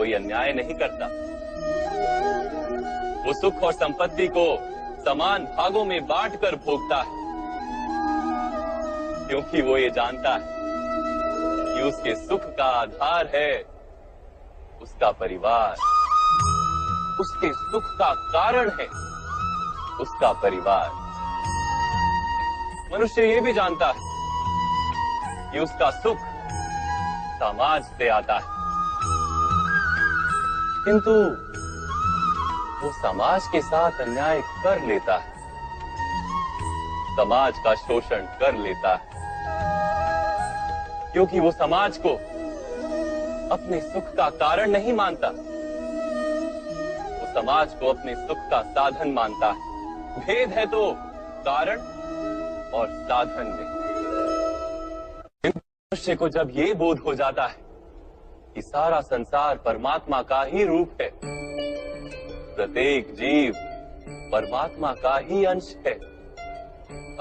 कोई अन्याय नहीं करता। वो सुख और संपत्ति को समान भागों में बांटकर भोगता है, क्योंकि वो ये जानता है कि उसके सुख का आधार है उसका परिवार, उसके सुख का कारण है उसका परिवार। मनुष्य ये भी जानता है कि उसका सुख समाज से आता है, किंतु वो समाज के साथ अन्याय कर लेता है, समाज का शोषण कर लेता है, क्योंकि वो समाज को अपने सुख का कारण नहीं मानता, वो समाज को अपने सुख का साधन मानता है। भेद है तो कारण और साधन में। मनुष्य को जब ये बोध हो जाता है कि सारा संसार परमात्मा का ही रूप है, प्रत्येक जीव परमात्मा का ही अंश है,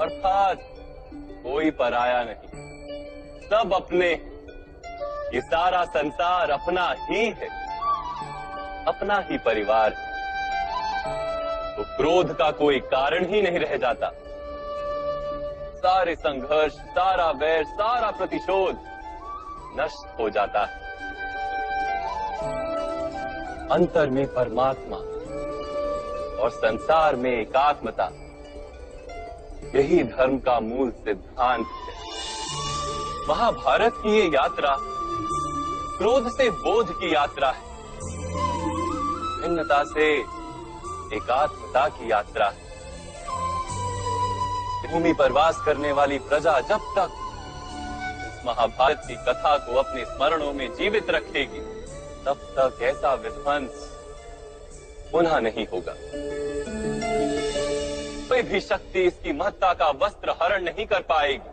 अर्थात कोई पराया नहीं, सब अपने, ये सारा संसार अपना ही है, अपना ही परिवार है, तो क्रोध का कोई कारण ही नहीं रह जाता। सारे संघर्ष, सारा वैर, सारा प्रतिशोध नष्ट हो जाता है। अंतर में परमात्मा और संसार में एकात्मता, यही धर्म का मूल सिद्धांत है। महाभारत की ये यात्रा क्रोध से बोध की यात्रा है, भिन्नता से एकात्मता की यात्रा है। भूमि पर वास करने वाली प्रजा जब तक इस महाभारत की कथा को अपने स्मरणों में जीवित रखेगी, तब तक ऐसा विध्वंस पुनः नहीं होगा। कोई भी शक्ति इसकी महत्ता का वस्त्र हरण नहीं कर पाएगी।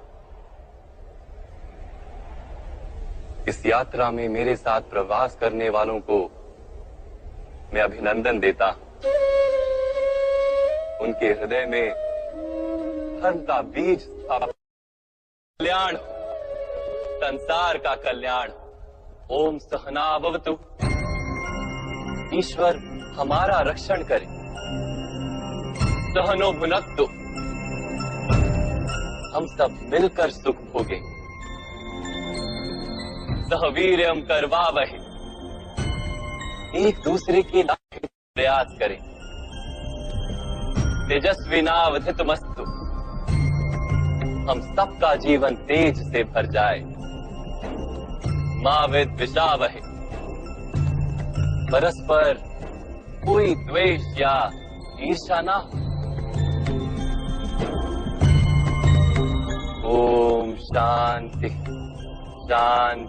इस यात्रा में मेरे साथ प्रवास करने वालों को मैं अभिनंदन देता हूं। उनके हृदय में धर्म का बीज कल्याण, संसार का कल्याण। ओम सहना भवतु। ईश्वर हमारा रक्षण करे। सहनो भुनक्तु। हम सब मिलकर सुख भोगे। सहवीर्यम करवावहै। एक दूसरे के लिए प्रयास करें। तेजस्विनावधितमस्तु। हम सबका जीवन तेज से भर जाए। मा विद्विषावहै। परस्पर कोई द्वेष या ईर्ष्या ना हो। ओम शांति शांति।